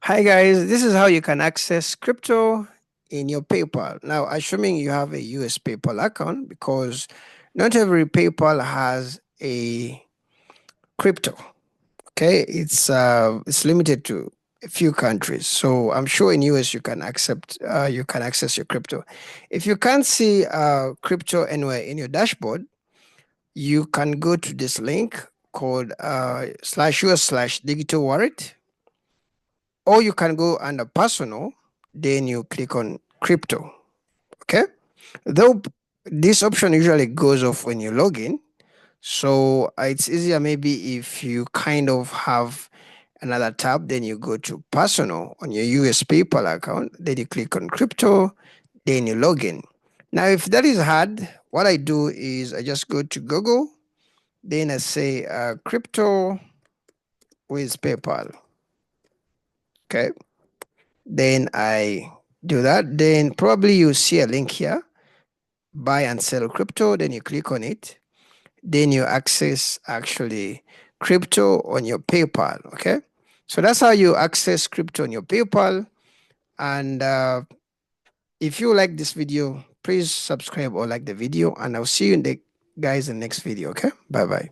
Hi guys, this is how you can access crypto in your PayPal. Now, assuming you have a US PayPal account, because not every PayPal has a crypto. Okay, it's limited to a few countries. So I'm sure in US you can access your crypto. If you can't see crypto anywhere in your dashboard, you can go to this link called /US/digital wallet, or you can go under personal, then you click on crypto. Okay, though this option usually goes off when you log in, so it's easier maybe if you kind of have another tab, then you go to personal on your US PayPal account, then you click on crypto, then you log in. Now if that is hard, what I do is I just go to Google, then I say crypto with PayPal. Okay, then I do that. Then probably you see a link here, buy and sell crypto. Then you click on it. Then you access actually crypto on your PayPal. Okay, so that's how you access crypto on your PayPal. And if you like this video, please subscribe or like the video, and I'll see you in the guys in the next video. Okay, bye bye.